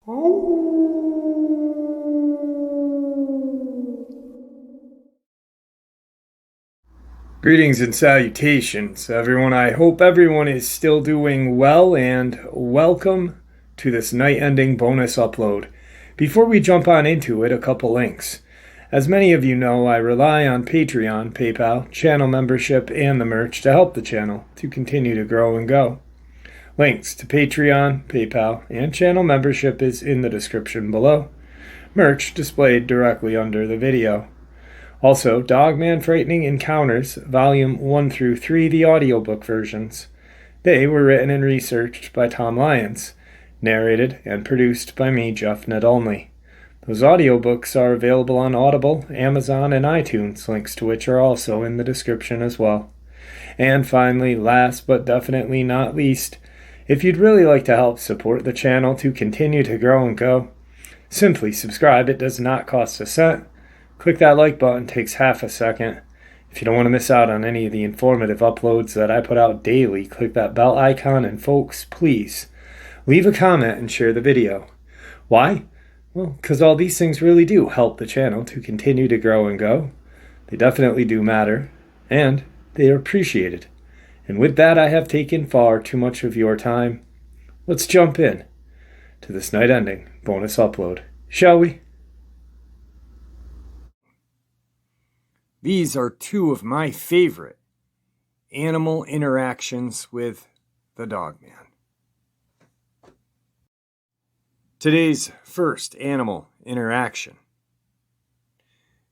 Greetings and salutations, everyone. I hope everyone is still doing well, and welcome to this night-ending bonus upload. Before we jump on into it, a couple links. As many of you know, I rely on Patreon, PayPal, channel membership, and the merch to help the channel to continue to grow and go. Links to Patreon, PayPal, and channel membership is in the description below. Merch displayed directly under the video. Also, Dogman Frightening Encounters, Volume 1 through 3, the audiobook versions. They were written and researched by Tom Lyons, narrated and produced by me, Jeff Nedolny. Those audiobooks are available on Audible, Amazon, and iTunes, links to which are also in the description as well. And finally, last but definitely not least, if you'd really like to help support the channel to continue to grow and go, simply subscribe. It does not cost a cent. Click that like button, takes half a second. If you don't want to miss out on any of the informative uploads that I put out daily, click that bell icon, and folks, please leave a comment and share the video. Why? Well, because all these things really do help the channel to continue to grow and go. They definitely do matter, and they are appreciated. And with that, I have taken far too much of your time. Let's jump in to this night-ending bonus upload, shall we? These are two of my favorite animal interactions with the Dogman. Today's first animal interaction.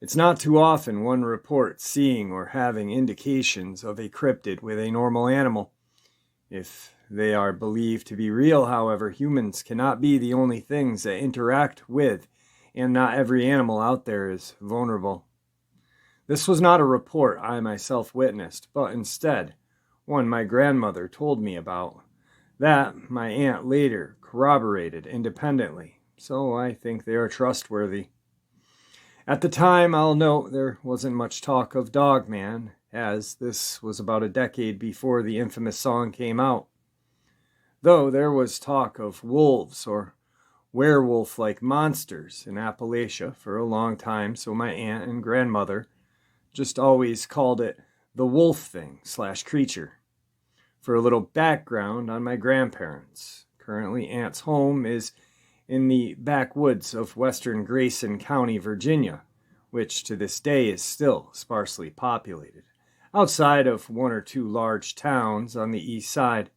It's not too often one reports seeing or having indications of a cryptid with a normal animal. If they are believed to be real, however, humans cannot be the only things that interact with, and not every animal out there is vulnerable. This was not a report I myself witnessed, but instead one my grandmother told me about, that my aunt later corroborated independently, so I think they are trustworthy. At the time, I'll note, there wasn't much talk of Dogman, as this was about a decade before the infamous song came out. Though there was talk of wolves or werewolf-like monsters in Appalachia for a long time, so my aunt and grandmother just always called it the wolf thing/creature. For a little background on my grandparents, currently Aunt's home is in the backwoods of western Grayson County, Virginia, which to this day is still sparsely populated, outside of one or two large towns on the east side.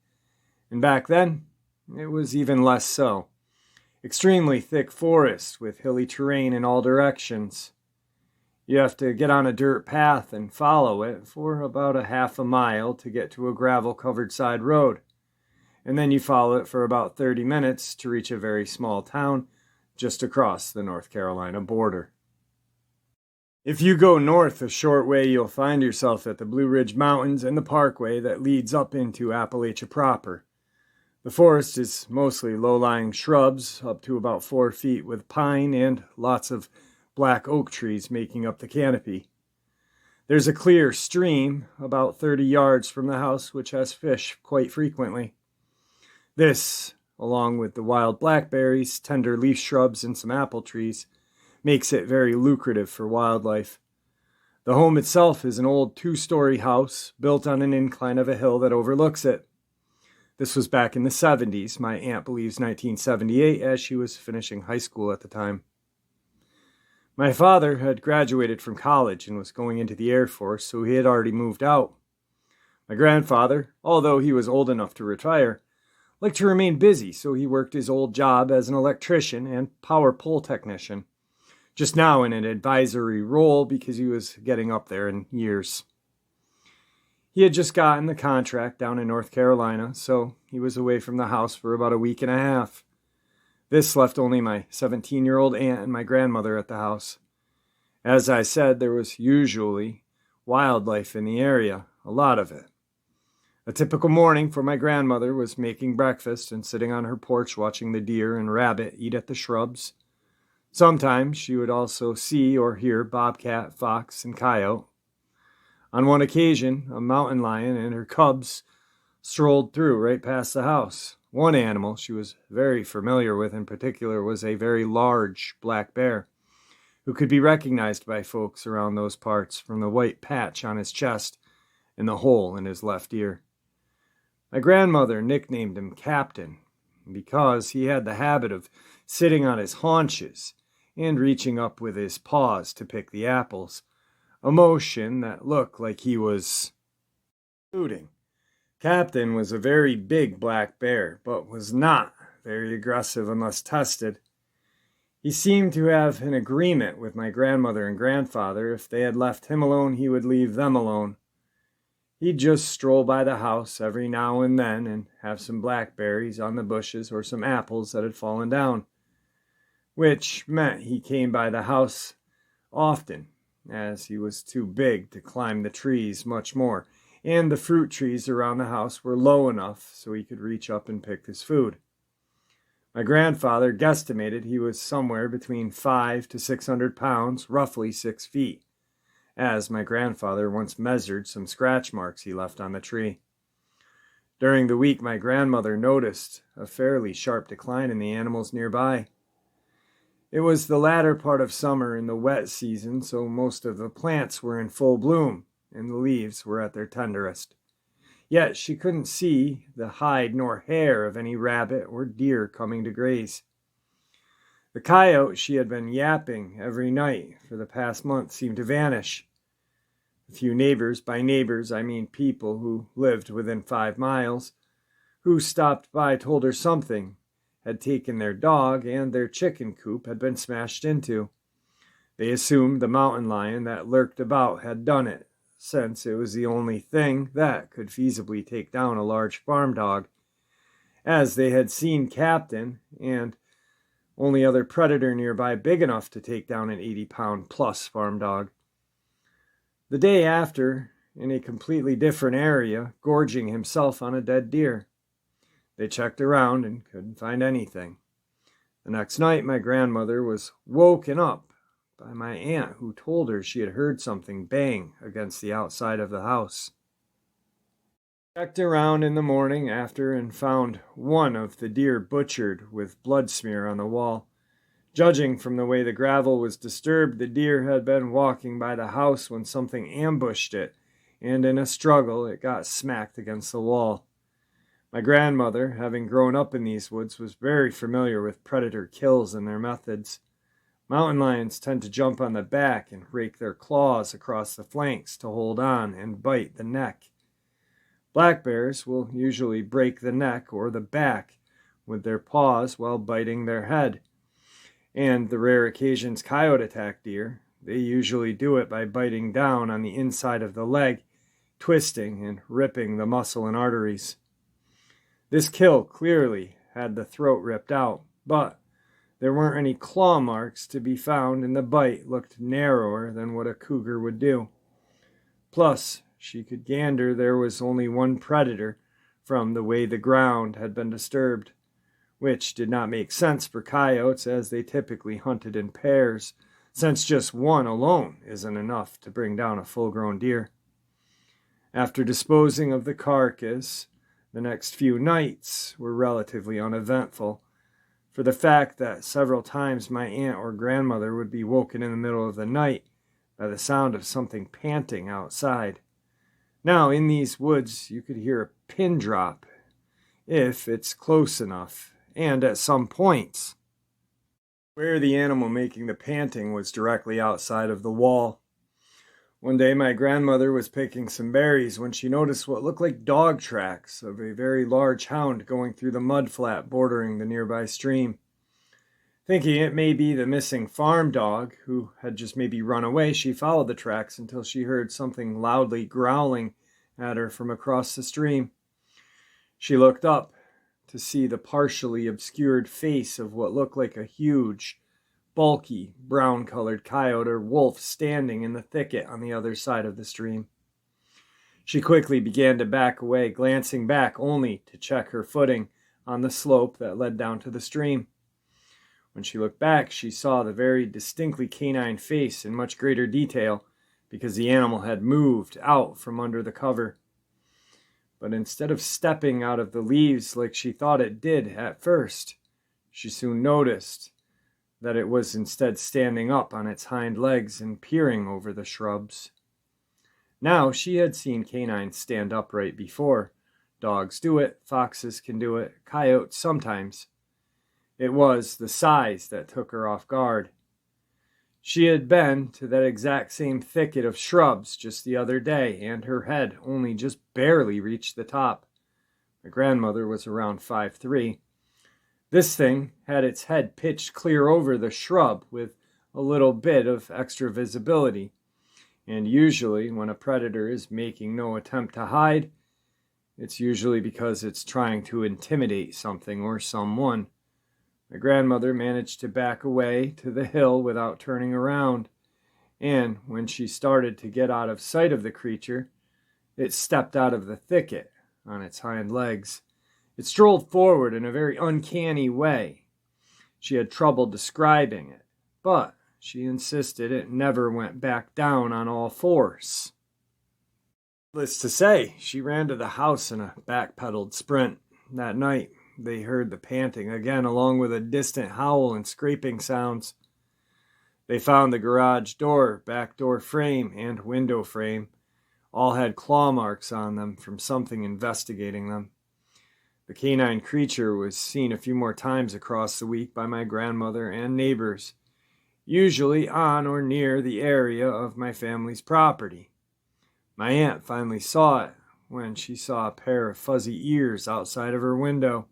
And back then, it was even less so. Extremely thick forest with hilly terrain in all directions. You have to get on a dirt path and follow it for about a half a mile to get to a gravel-covered side road. And then you follow it for about 30 minutes to reach a very small town just across the North Carolina border. If you go north a short way, you'll find yourself at the Blue Ridge Mountains and the parkway that leads up into Appalachia proper. The forest is mostly low-lying shrubs, up to about 4 feet, with pine and lots of black oak trees making up the canopy. There's a clear stream about 30 yards from the house which has fish quite frequently. This, along with the wild blackberries, tender leaf shrubs, and some apple trees, makes it very lucrative for wildlife. The home itself is an old 2-story house built on an incline of a hill that overlooks it. This was back in the 70s, my aunt believes 1978, as she was finishing high school at the time. My father had graduated from college and was going into the Air Force, so he had already moved out. My grandfather, although he was old enough to retire, liked to remain busy, so he worked his old job as an electrician and power pole technician, just now in an advisory role because he was getting up there in years. He had just gotten the contract down in North Carolina, so he was away from the house for about a week and a half. This left only my 17-year-old aunt and my grandmother at the house. As I said, there was usually wildlife in the area, a lot of it. A typical morning for my grandmother was making breakfast and sitting on her porch watching the deer and rabbit eat at the shrubs. Sometimes she would also see or hear bobcat, fox, and coyote. On one occasion, a mountain lion and her cubs strolled through right past the house, One animal she was very familiar with in particular was a very large black bear, who could be recognized by folks around those parts from the white patch on his chest and the hole in his left ear. My grandmother nicknamed him Captain because he had the habit of sitting on his haunches and reaching up with his paws to pick the apples, a motion that looked like he was shooting. Captain was a very big black bear, but was not very aggressive unless tested. He seemed to have an agreement with my grandmother and grandfather. If they had left him alone, he would leave them alone. He'd just stroll by the house every now and then and have some blackberries on the bushes or some apples that had fallen down, which meant he came by the house often, as he was too big to climb the trees much more, and the fruit trees around the house were low enough so he could reach up and pick his food. My grandfather guesstimated he was somewhere between 500 to 600 pounds, roughly 6 feet, as my grandfather once measured some scratch marks he left on the tree. During the week, my grandmother noticed a fairly sharp decline in the animals nearby. It was the latter part of summer in the wet season, so most of the plants were in full bloom, and the leaves were at their tenderest. Yet she couldn't see the hide nor hair of any rabbit or deer coming to graze. The coyote she had been yapping every night for the past month seemed to vanish. A few neighbors, by neighbors I mean people who lived within 5 miles, who stopped by told her something had taken their dog and their chicken coop had been smashed into. They assumed the mountain lion that lurked about had done it, since it was the only thing that could feasibly take down a large farm dog, as they had seen Captain and only other predator nearby big enough to take down an 80-pound plus farm dog. The day after, in a completely different area, gorging himself on a dead deer. They checked around and couldn't find anything. The next night, my grandmother was woken up by my aunt, who told her she had heard something bang against the outside of the house. Checked around in the morning after and found one of the deer butchered with blood smear on the wall. Judging from the way the gravel was disturbed, the deer had been walking by the house when something ambushed it, and in a struggle it got smacked against the wall. My grandmother, having grown up in these woods, was very familiar with predator kills and their methods. Mountain lions tend to jump on the back and rake their claws across the flanks to hold on and bite the neck. Black bears will usually break the neck or the back with their paws while biting their head. And the rare occasions coyote attack deer, they usually do it by biting down on the inside of the leg, twisting and ripping the muscle and arteries. This kill clearly had the throat ripped out, but there weren't any claw marks to be found, and the bite looked narrower than what a cougar would do. Plus, she could gander there was only one predator from the way the ground had been disturbed, which did not make sense for coyotes as they typically hunted in pairs, since just one alone isn't enough to bring down a full-grown deer. After disposing of the carcass, the next few nights were relatively uneventful, for the fact that several times my aunt or grandmother would be woken in the middle of the night by the sound of something panting outside. Now, in these woods, you could hear a pin drop, if it's close enough, and at some points, where the animal making the panting was directly outside of the wall. One day my grandmother was picking some berries when she noticed what looked like dog tracks of a very large hound going through the mud flat bordering the nearby stream. Thinking it may be the missing farm dog, who had just maybe run away, she followed the tracks until she heard something loudly growling at her from across the stream. She looked up to see the partially obscured face of what looked like a huge, bulky, brown-colored coyote or wolf standing in the thicket on the other side of the stream. She quickly began to back away, glancing back only to check her footing on the slope that led down to the stream. When she looked back, she saw the very distinctly canine face in much greater detail because the animal had moved out from under the cover. but instead of stepping out of the leaves like she thought it did at first, she soon noticed that it was instead standing up on its hind legs and peering over the shrubs. Now she had seen canines stand upright before. Dogs do it, foxes can do it, coyotes sometimes. It was the size that took her off guard. She had been to that exact same thicket of shrubs just the other day, and her head only just barely reached the top. My grandmother was around 5'3". This thing had its head pitched clear over the shrub with a little bit of extra visibility. And usually when a predator is making no attempt to hide, it's usually because it's trying to intimidate something or someone. My grandmother managed to back away to the hill without turning around, and when she started to get out of sight of the creature, it stepped out of the thicket on its hind legs. It strolled forward in a very uncanny way. She had trouble describing it, but she insisted it never went back down on all fours. Needless to say, she ran to the house in a backpedaled sprint. That night, they heard the panting again, along with a distant howl and scraping sounds. They found the garage door, back door frame, and window frame. All had claw marks on them from something investigating them. The canine creature was seen a few more times across the week by my grandmother and neighbors, usually on or near the area of my family's property. My aunt finally saw it when she saw a pair of fuzzy ears outside of her window.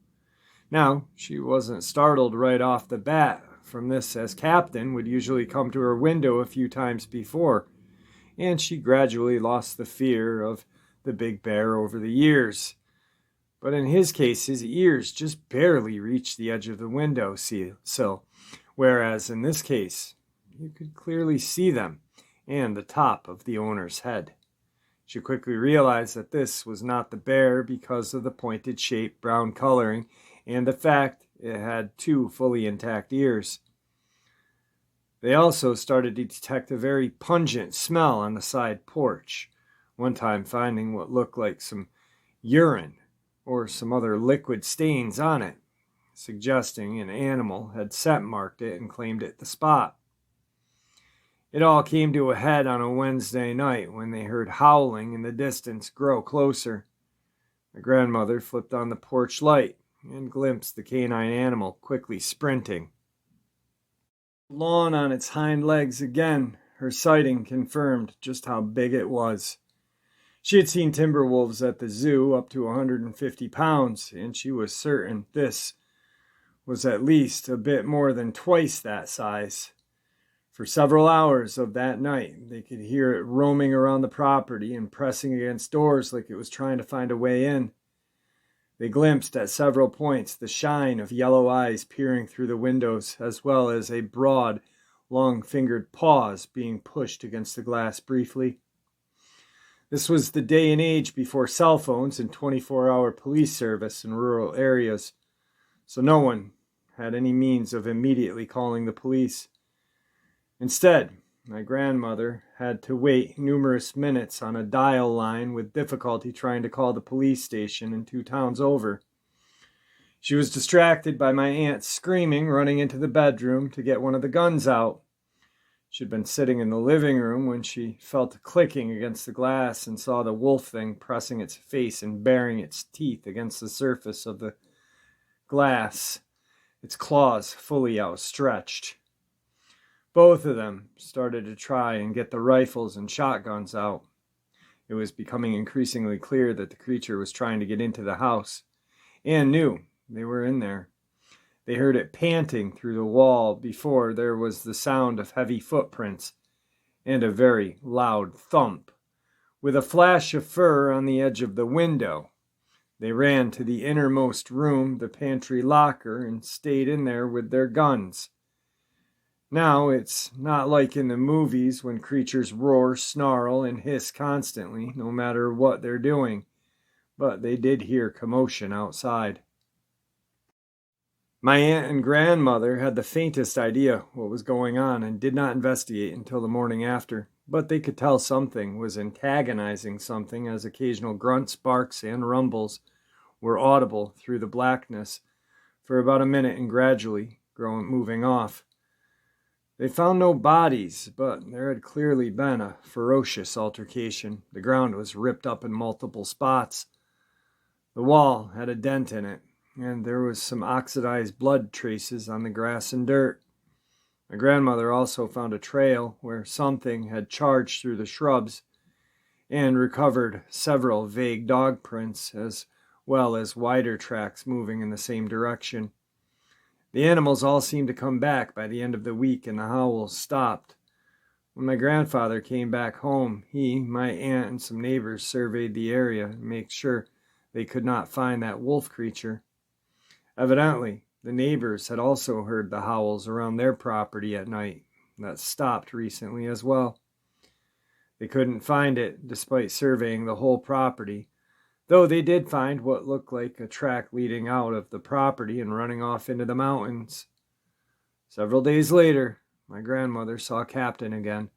Now, she wasn't startled right off the bat from this, as Captain would usually come to her window a few times before, and she gradually lost the fear of the big bear over the years. But in his case, his ears just barely reached the edge of the window sill, whereas in this case, you could clearly see them and the top of the owner's head. She quickly realized that this was not the bear because of the pointed shape, brown coloring, and the fact it had two fully intact ears. They also started to detect a very pungent smell on the side porch, one time finding what looked like some urine or some other liquid stains on it, suggesting an animal had scent marked it and claimed it the spot. It all came to a head on a Wednesday night when they heard howling in the distance grow closer. My grandmother flipped on the porch light and glimpsed the canine animal quickly sprinting. Lawn on its hind legs again, her sighting confirmed just how big it was. She had seen timber wolves at the zoo up to 150 pounds, and she was certain this was at least a bit more than twice that size. For several hours of that night, they could hear it roaming around the property and pressing against doors like it was trying to find a way in. They glimpsed at several points the shine of yellow eyes peering through the windows, as well as a broad, long-fingered paws being pushed against the glass briefly. This was the day and age before cell phones and 24-hour police service in rural areas, so no one had any means of immediately calling the police. Instead, my grandmother had to wait numerous minutes on a dial line with difficulty trying to call the police station in 2 towns over. She was distracted by my aunt screaming, running into the bedroom to get one of the guns out. She'd been sitting in the living room when she felt a clicking against the glass and saw the wolf thing pressing its face and baring its teeth against the surface of the glass, its claws fully outstretched. Both of them started to try and get the rifles and shotguns out. It was becoming increasingly clear that the creature was trying to get into the house, and knew they were in there. They heard it panting through the wall before there was the sound of heavy footprints and a very loud thump. With a flash of fur on the edge of the window, they ran to the innermost room, the pantry locker, and stayed in there with their guns. Now, it's not like in the movies when creatures roar, snarl, and hiss constantly, no matter what they're doing, but they did hear commotion outside. My aunt and grandmother had the faintest idea what was going on and did not investigate until the morning after. but they could tell something was antagonizing something, as occasional grunts, barks, and rumbles were audible through the blackness for about a minute and gradually moving off. They found no bodies, but there had clearly been a ferocious altercation. The ground was ripped up in multiple spots. The wall had a dent in it, and there was some oxidized blood traces on the grass and dirt. My grandmother also found a trail where something had charged through the shrubs and recovered several vague dog prints, as well as wider tracks moving in the same direction. The animals all seemed to come back by the end of the week, and the howls stopped. When my grandfather came back home, he, my aunt, and some neighbors surveyed the area to make sure they could not find that wolf creature. Evidently, the neighbors had also heard the howls around their property at night. That stopped recently as well. They couldn't find it despite surveying the whole property, though they did find what looked like a track leading out of the property and running off into the mountains. Several days later, my grandmother saw Captain again,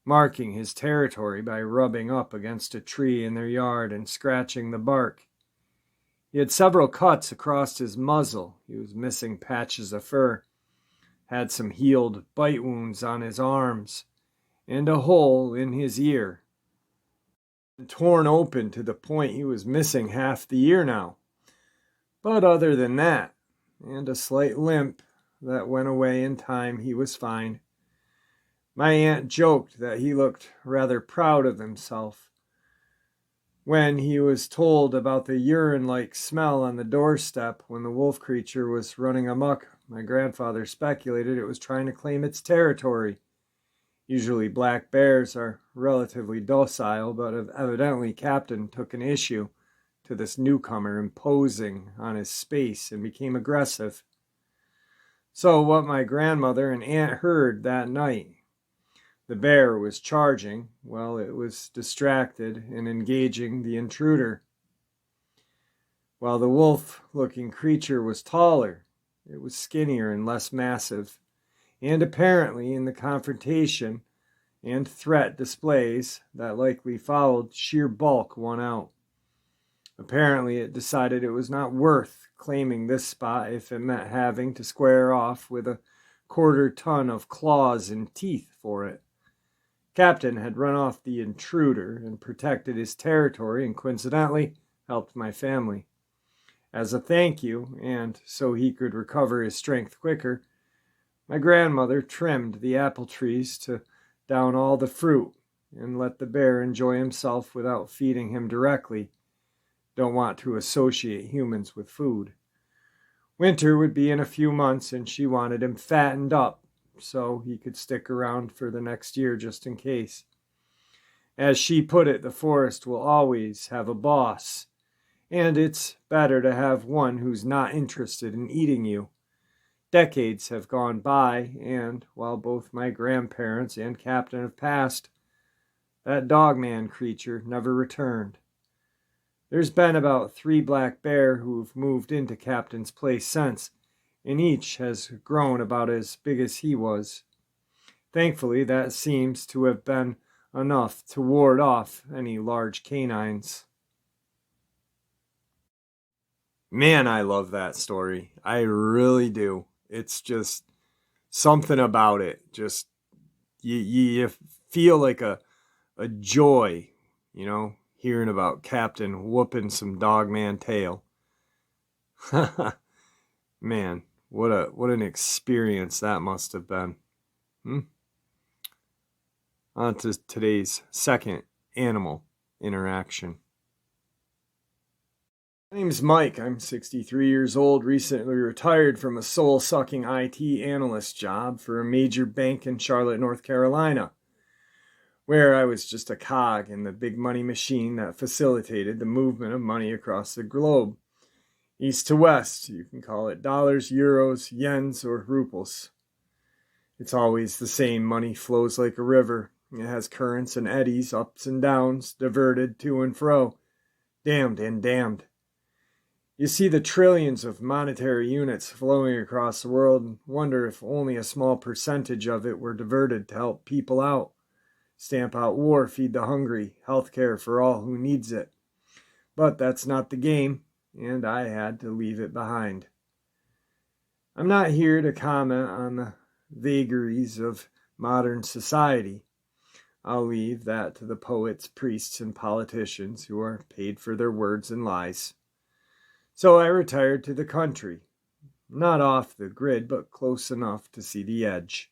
marking his territory by rubbing up against a tree in their yard and scratching the bark. He had several cuts across his muzzle. He was missing patches of fur, had some healed bite wounds on his arms, and a hole in his ear. Torn open to the point he was missing half the ear now. But other than that, and a slight limp that went away in time, he was fine. My aunt joked that he looked rather proud of himself. When he was told about the urine-like smell on the doorstep when the wolf creature was running amok, my grandfather speculated it was trying to claim its territory. Usually black bears are relatively docile, but evidently Captain took an issue to this newcomer imposing on his space and became aggressive. So what my grandmother and aunt heard that night: the bear was charging while it was distracted and engaging the intruder. While the wolf-looking creature was taller, it was skinnier and less massive, and apparently in the confrontation and threat displays that likely followed, sheer bulk won out. Apparently it decided it was not worth claiming this spot if it meant having to square off with a 1/4 ton of claws and teeth for it. Captain had run off the intruder and protected his territory, and coincidentally helped my family. As a thank you, and so he could recover his strength quicker, my grandmother trimmed the apple trees to down all the fruit and let the bear enjoy himself without feeding him directly. Don't want to associate humans with food. Winter would be in a few months, and she wanted him fattened up so he could stick around for the next year just in case. As she put it, the forest will always have a boss, and it's better to have one who's not interested in eating you. Decades have gone by, and while both my grandparents and Captain have passed, that Dogman creature never returned. There's been about 3 black bear who've moved into Captain's place since, and each has grown about as big as he was. Thankfully, that seems to have been enough to ward off any large canines. Man, I love that story. I really do. It's just something about it. Just you feel like a joy, hearing about Captain whooping some Dogman tail. Man, what an experience that must have been. On to today's second animal interaction. My name's Mike. I'm 63 years old, recently retired from a soul-sucking IT analyst job for a major bank in Charlotte, North Carolina, where I was just a cog in the big money machine that facilitated the movement of money across the globe. East to west, you can call it dollars, euros, yens, or ruples. It's always the same. Money flows like a river. It has currents and eddies, ups and downs, diverted to and fro, damned and damned. You see the trillions of monetary units flowing across the world and wonder if only a small percentage of it were diverted to help people out, stamp out war, feed the hungry, health care for all who needs it. But that's not the game, and I had to leave it behind. I'm not here to comment on the vagaries of modern society. I'll leave that to the poets, priests, and politicians who are paid for their words and lies. So I retired to the country, not off the grid, but close enough to see the edge.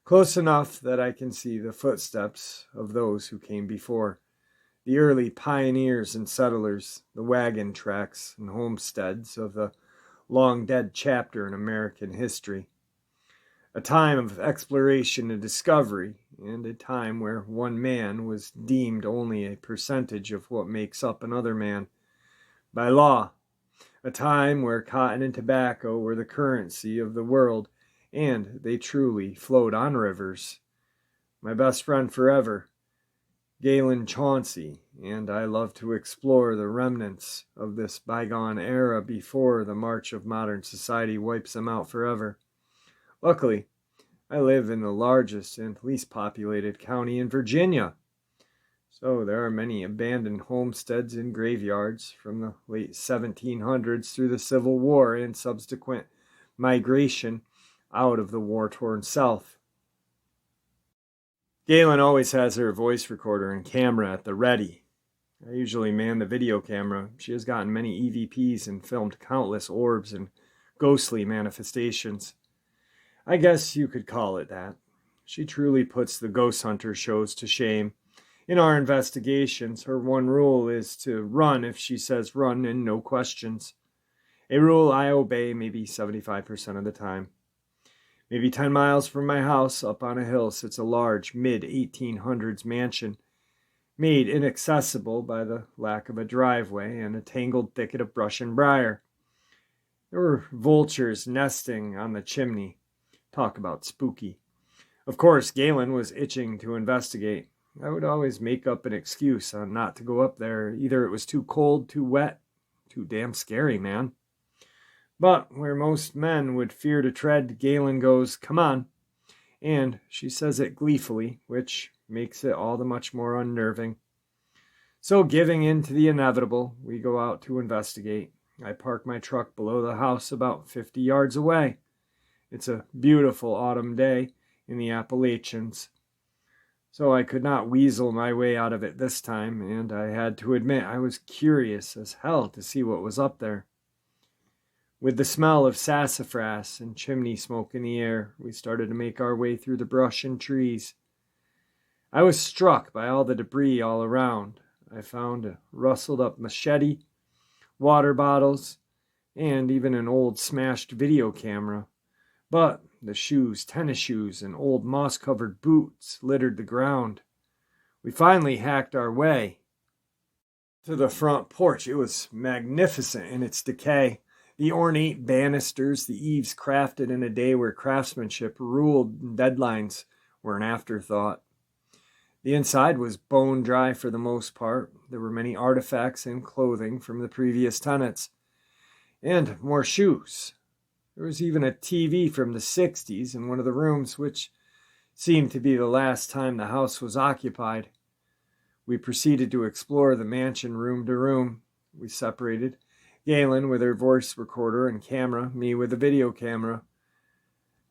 Close enough that I can see the footsteps of those who came before, the early pioneers and settlers, the wagon tracks and homesteads of the long-dead chapter in American history. A time of exploration and discovery, and a time where one man was deemed only a percentage of what makes up another man by law. A time where cotton and tobacco were the currency of the world, and they truly flowed on rivers. My best friend forever, Galen Chauncey, and I love to explore the remnants of this bygone era before the march of modern society wipes them out forever. Luckily, I live in the largest and least populated county in Virginia, so there are many abandoned homesteads and graveyards from the late 1700s through the Civil War and subsequent migration out of the war-torn South. Galen always has her voice recorder and camera at the ready. I usually man the video camera. She has gotten many EVPs and filmed countless orbs and ghostly manifestations. I guess you could call it that. She truly puts the ghost hunter shows to shame. In our investigations, her one rule is to run if she says run and no questions. A rule I obey maybe 75% of the time. Maybe 10 miles from my house, up on a hill, sits a large mid-1800s mansion, made inaccessible by the lack of a driveway and a tangled thicket of brush and briar. There were vultures nesting on the chimney. Talk about spooky. Of course, Galen was itching to investigate. I would always make up an excuse on not to go up there. Either it was too cold, too wet, too damn scary, man. But where most men would fear to tread, Galen goes, "Come on." And she says it gleefully, which makes it all the much more unnerving. So giving in to the inevitable, we go out to investigate. I park my truck below the house about 50 yards away. It's a beautiful autumn day in the Appalachians, so I could not weasel my way out of it this time, and I had to admit I was curious as hell to see what was up there. With the smell of sassafras and chimney smoke in the air, we started to make our way through the brush and trees. I was struck by all the debris all around. I found a rustled-up machete, water bottles, and even an old smashed video camera. But the shoes, tennis shoes, and old moss-covered boots littered the ground. We finally hacked our way to the front porch. It was magnificent in its decay. The ornate banisters, the eaves crafted in a day where craftsmanship ruled and deadlines were an afterthought. The inside was bone dry for the most part. There were many artifacts and clothing from the previous tenants, and more shoes. There was even a TV from the 60s in one of the rooms, which seemed to be the last time the house was occupied. We proceeded to explore the mansion room to room. We separated, Galen with her voice recorder and camera, me with a video camera.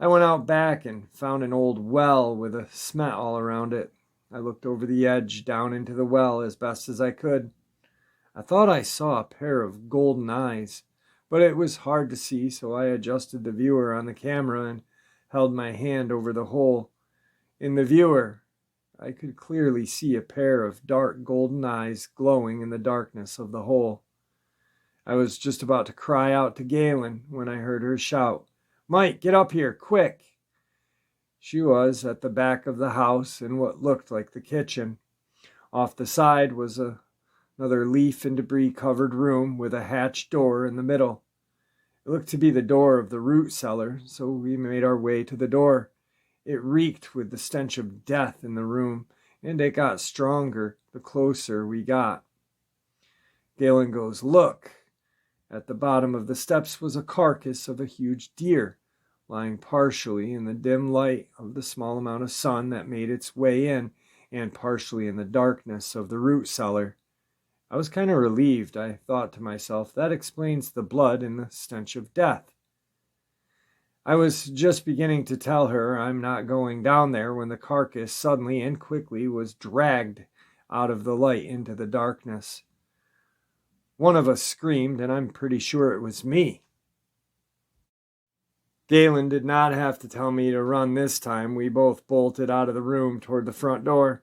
I went out back and found an old well with a cement all around it. I looked over the edge down into the well as best as I could. I thought I saw a pair of golden eyes, but it was hard to see, so I adjusted the viewer on the camera and held my hand over the hole. In the viewer, I could clearly see a pair of dark golden eyes glowing in the darkness of the hole. I was just about to cry out to Galen when I heard her shout, "Mike, get up here, quick!" She was at the back of the house in what looked like the kitchen. Off the side was another leaf and debris covered room with a hatched door in the middle. It looked to be the door of the root cellar, so we made our way to the door. It reeked with the stench of death in the room, and it got stronger the closer we got. Galen goes, "Look!" At the bottom of the steps was a carcass of a huge deer, lying partially in the dim light of the small amount of sun that made its way in, and partially in the darkness of the root cellar. I was kind of relieved. I thought to myself, that explains the blood and the stench of death. I was just beginning to tell her I'm not going down there when the carcass suddenly and quickly was dragged out of the light into the darkness. One of us screamed, and I'm pretty sure it was me. Galen did not have to tell me to run this time. We both bolted out of the room toward the front door.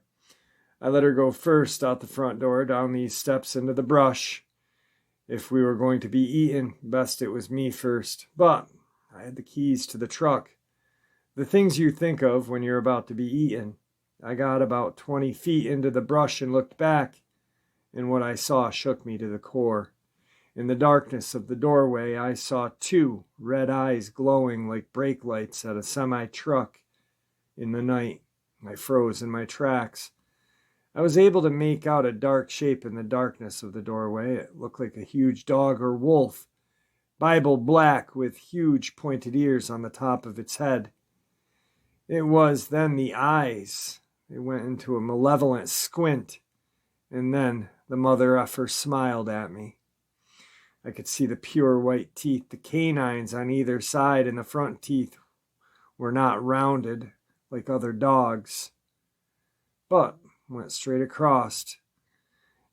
I let her go first out the front door, down these steps into the brush. If we were going to be eaten, best it was me first. But I had the keys to the truck. The things you think of when you're about to be eaten. I got about 20 feet into the brush and looked back, and what I saw shook me to the core. In the darkness of the doorway, I saw 2 red eyes glowing like brake lights at a semi-truck in the night. I froze in my tracks. I was able to make out a dark shape in the darkness of the doorway. It looked like a huge dog or wolf, Bible black with huge pointed ears on the top of its head. It was then the eyes. They went into a malevolent squint, and then the mother effer smiled at me. I could see the pure white teeth, the canines on either side, and the front teeth were not rounded like other dogs, but went straight across.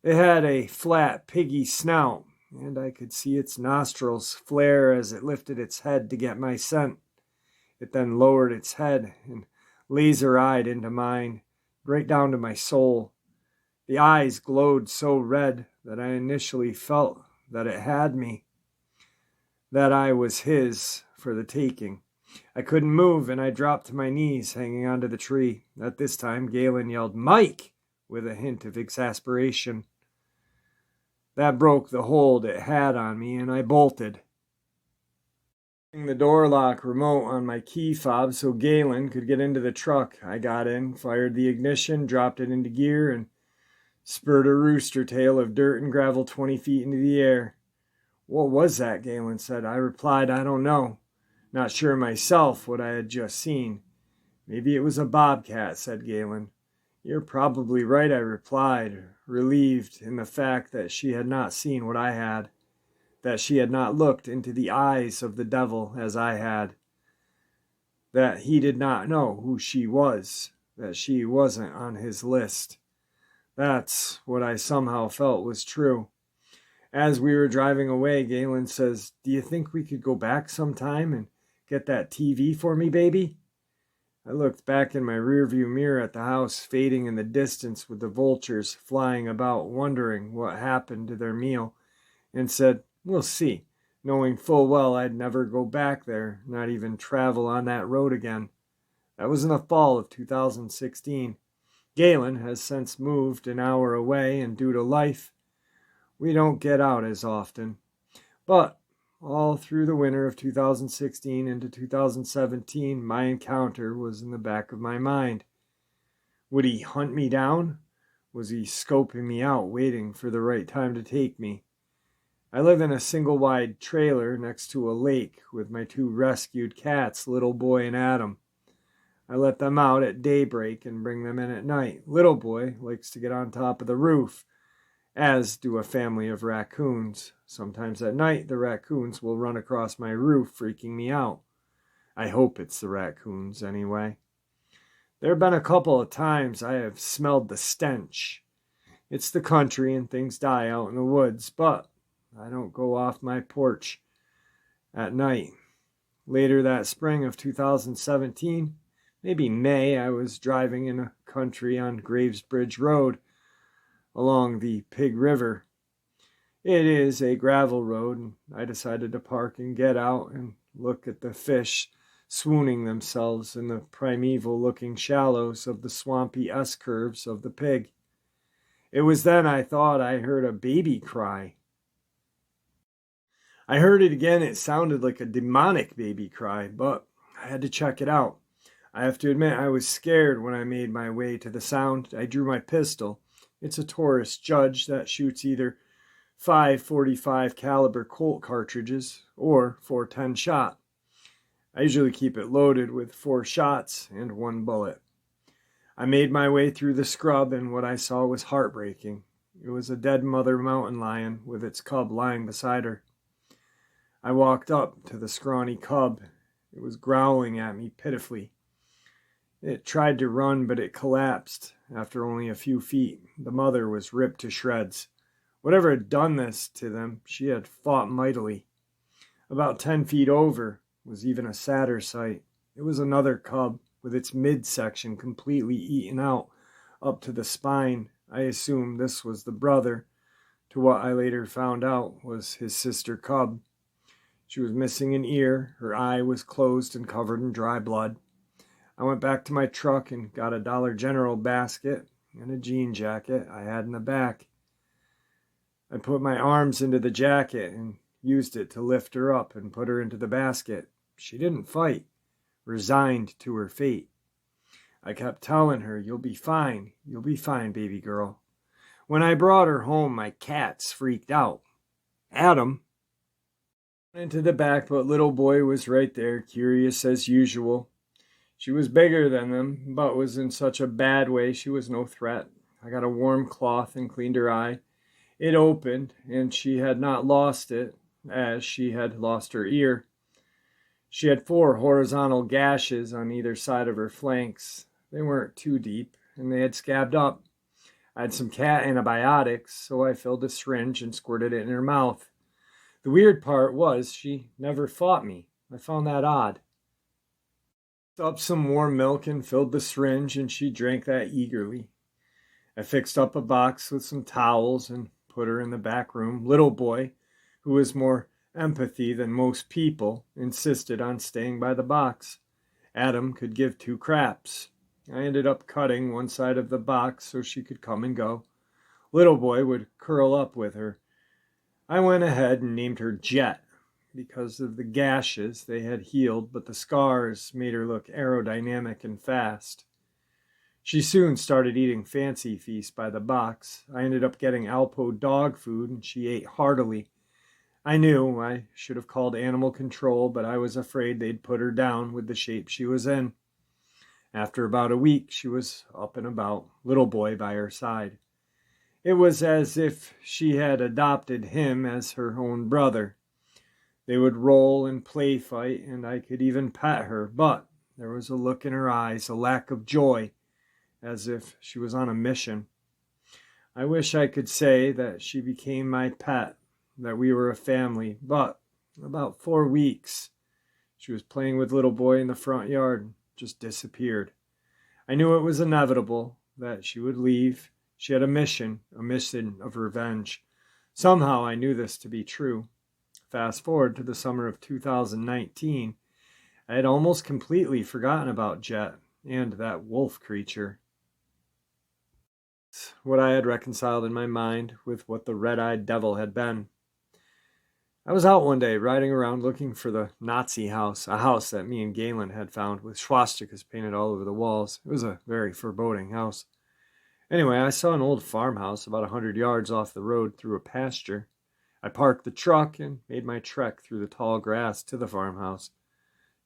It had a flat, piggy snout, and I could see its nostrils flare as it lifted its head to get my scent. It then lowered its head and laser-eyed into mine, right down to my soul. The eyes glowed so red that I initially felt that it had me, that I was his for the taking. I couldn't move, and I dropped to my knees, hanging onto the tree. At this time, Galen yelled, "Mike!" with a hint of exasperation. That broke the hold it had on me, and I bolted. The door lock remote on my key fob so Galen could get into the truck. I got in, fired the ignition, dropped it into gear, and spurred a rooster tail of dirt and gravel 20 feet into the air. "What was that?" Galen said. I replied, "I don't know. Not sure myself what I had just seen." "Maybe it was a bobcat," said Galen. "You're probably right," I replied, relieved in the fact that she had not seen what I had, that she had not looked into the eyes of the devil as I had, that he did not know who she was, that she wasn't on his list. That's what I somehow felt was true. As we were driving away, Galen says, "Do you think we could go back sometime and get that TV for me, baby?" I looked back in my rearview mirror at the house fading in the distance with the vultures flying about, wondering what happened to their meal, and said, "We'll see," knowing full well I'd never go back there, not even travel on that road again. That was in the fall of 2016. Galen has since moved an hour away, and due to life, we don't get out as often. But all through the winter of 2016 into 2017, my encounter was in the back of my mind. Would he hunt me down? Was he scoping me out, waiting for the right time to take me? I live in a single-wide trailer next to a lake with my 2 rescued cats, Little Boy and Adam. I let them out at daybreak and bring them in at night. Little Boy likes to get on top of the roof, as do a family of raccoons. Sometimes at night, the raccoons will run across my roof, freaking me out. I hope it's the raccoons, anyway. There have been a couple of times I have smelled the stench. It's the country and things die out in the woods, but I don't go off my porch at night. Later that spring of 2017, maybe May, I was driving in a country on Gravesbridge Road along the Pig River. It is a gravel road, and I decided to park and get out and look at the fish swooning themselves in the primeval-looking shallows of the swampy S-curves of the Pig. It was then I thought I heard a baby cry. I heard it again. It sounded like a demonic baby cry, but I had to check it out. I have to admit I was scared when I made my way to the sound. I drew my pistol. It's a Taurus Judge that shoots either 5.45 caliber Colt cartridges or 410 shot. I usually keep it loaded with 4 shots and 1 bullet. I made my way through the scrub, and what I saw was heartbreaking. It was a dead mother mountain lion with its cub lying beside her. I walked up to the scrawny cub. It was growling at me pitifully. It tried to run, but it collapsed after only a few feet. The mother was ripped to shreds. Whatever had done this to them, she had fought mightily. About 10 feet over was even a sadder sight. It was another cub, with its midsection completely eaten out up to the spine. I assumed this was the brother, to what I later found out was his sister cub. She was missing an ear, her eye was closed and covered in dry blood. I went back to my truck and got a Dollar General basket and a jean jacket I had in the back. I put my arms into the jacket and used it to lift her up and put her into the basket. She didn't fight, resigned to her fate. I kept telling her, you'll be fine, baby girl. When I brought her home, my cats freaked out. Adam went into the back, but little boy was right there, curious as usual. She was bigger than them, but was in such a bad way she was no threat. I got a warm cloth and cleaned her eye. It opened, and she had not lost it, as she had lost her ear. She had 4 horizontal gashes on either side of her flanks. They weren't too deep, and they had scabbed up. I had some cat antibiotics, so I filled a syringe and squirted it in her mouth. The weird part was she never fought me. I found that odd. Up some warm milk and filled the syringe, and she drank that eagerly. I fixed up a box with some towels and put her in the back room. Little boy, who was more empathy than most people, insisted on staying by the box. Adam could give 2 craps. I ended up cutting one side of the box so she could come and go. Little boy would curl up with her. I went ahead and named her Jet. Because of the gashes, they had healed, but the scars made her look aerodynamic and fast. She soon started eating Fancy Feast by the box. I ended up getting Alpo dog food, and she ate heartily. I knew I should have called animal control, but I was afraid they'd put her down with the shape she was in. After about a week, she was up and about, little boy by her side. It was as if she had adopted him as her own brother. They would roll and play fight, and I could even pet her, but there was a look in her eyes, a lack of joy, as if she was on a mission. I wish I could say that she became my pet, that we were a family, but about 4 weeks, she was playing with little boy in the front yard and just disappeared. I knew it was inevitable that she would leave. She had a mission of revenge. Somehow I knew this to be true. Fast forward to the summer of 2019, I had almost completely forgotten about Jet and that wolf creature. What I had reconciled in my mind with what the red-eyed devil had been. I was out one day riding around looking for the Nazi house, a house that me and Galen had found with swastikas painted all over the walls. It was a very foreboding house. Anyway, I saw an old farmhouse about 100 yards off the road through a pasture. I parked the truck and made my trek through the tall grass to the farmhouse.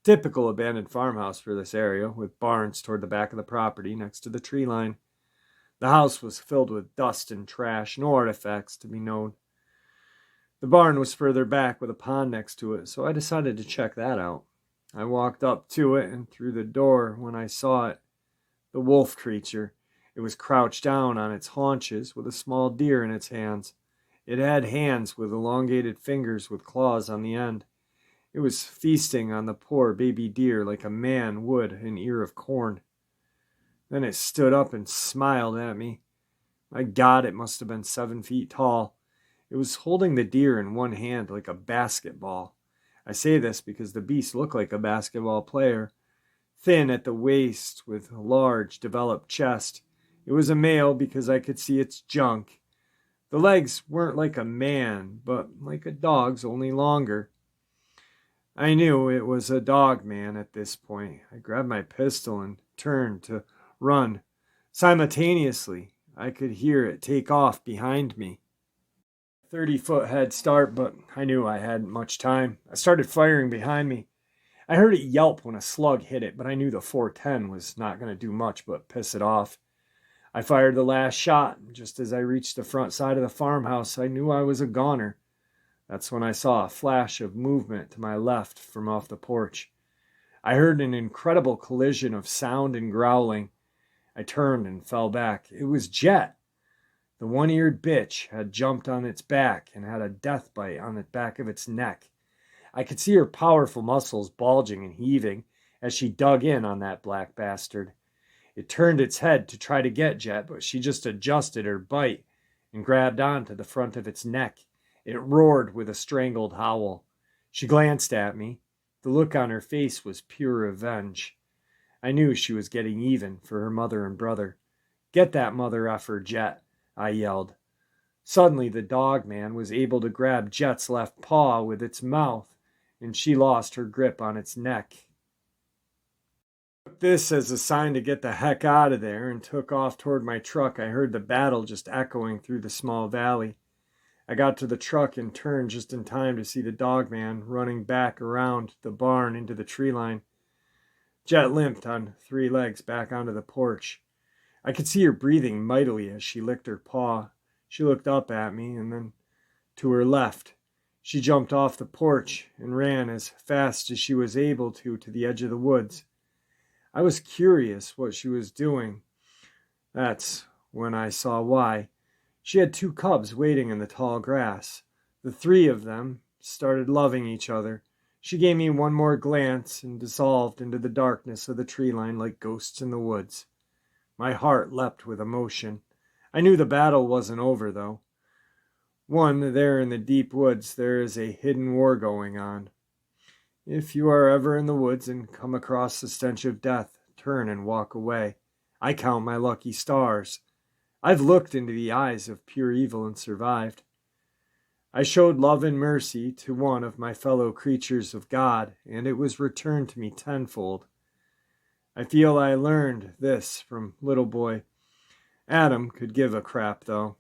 Typical abandoned farmhouse for this area, with barns toward the back of the property next to the tree line. The house was filled with dust and trash, no artifacts to be known. The barn was further back with a pond next to it, so I decided to check that out. I walked up to it and through the door when I saw it. The wolf creature. It was crouched down on its haunches with a small deer in its hands. It had hands with elongated fingers with claws on the end. It was feasting on the poor baby deer like a man would an ear of corn. Then it stood up and smiled at me. My God, it must have been 7 feet tall. It was holding the deer in one hand like a basketball. I say this because the beast looked like a basketball player, thin at the waist with a large, developed chest. It was a male because I could see its junk. The legs weren't like a man, but like a dog's, only longer. I knew it was a Dogman at this point. I grabbed my pistol and turned to run. Simultaneously, I could hear it take off behind me. 30-foot head start, but I knew I hadn't much time. I started firing behind me. I heard it yelp when a slug hit it, but I knew the 410 was not going to do much but piss it off. I fired the last shot. Just as I reached the front side of the farmhouse, I knew I was a goner. That's when I saw a flash of movement to my left from off the porch. I heard an incredible collision of sound and growling. I turned and fell back. It was Jet. The one-eared bitch had jumped on its back and had a death bite on the back of its neck. I could see her powerful muscles bulging and heaving as she dug in on that black bastard. It turned its head to try to get Jet, but she just adjusted her bite and grabbed onto the front of its neck. It roared with a strangled howl. She glanced at me. The look on her face was pure revenge. I knew she was getting even for her mother and brother. "Get that mother effer, Jet," I yelled. Suddenly, the Dogman was able to grab Jet's left paw with its mouth, and she lost her grip on its neck. I took this as a sign to get the heck out of there and took off toward my truck. I heard the battle just echoing through the small valley. I got to the truck and turned just in time to see the Dogman running back around the barn into the tree line. Jet limped on 3 legs back onto the porch. I could see her breathing mightily as she licked her paw. She looked up at me and then to her left. She jumped off the porch and ran as fast as she was able to the edge of the woods. I was curious what she was doing. That's when I saw why. She had 2 cubs waiting in the tall grass. The 3 of them started loving each other. She gave me one more glance and dissolved into the darkness of the tree line like ghosts in the woods. My heart leapt with emotion. I knew the battle wasn't over, though. There in the deep woods, there is a hidden war going on. If you are ever in the woods and come across the stench of death, turn and walk away. I count my lucky stars. I've looked into the eyes of pure evil and survived. I showed love and mercy to one of my fellow creatures of God, and it was returned to me tenfold. I feel I learned this from little boy. Adam could give a crap, though.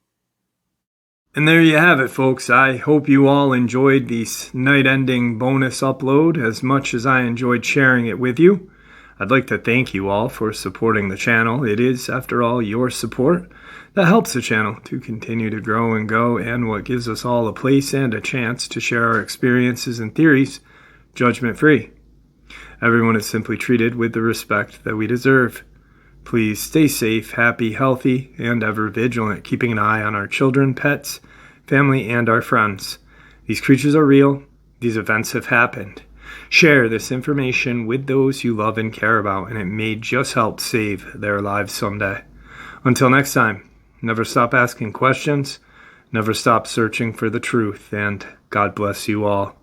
And there you have it, folks. I hope you all enjoyed this night-ending bonus upload as much as I enjoyed sharing it with you. I'd like to thank you all for supporting the channel. It is, after all, your support that helps the channel to continue to grow and go, and what gives us all a place and a chance to share our experiences and theories judgment-free. Everyone is simply treated with the respect that we deserve. Please stay safe, happy, healthy, and ever vigilant, keeping an eye on our children, pets, family, and our friends. These creatures are real. These events have happened. Share this information with those you love and care about, and it may just help save their lives someday. Until next time, never stop asking questions, never stop searching for the truth, and God bless you all.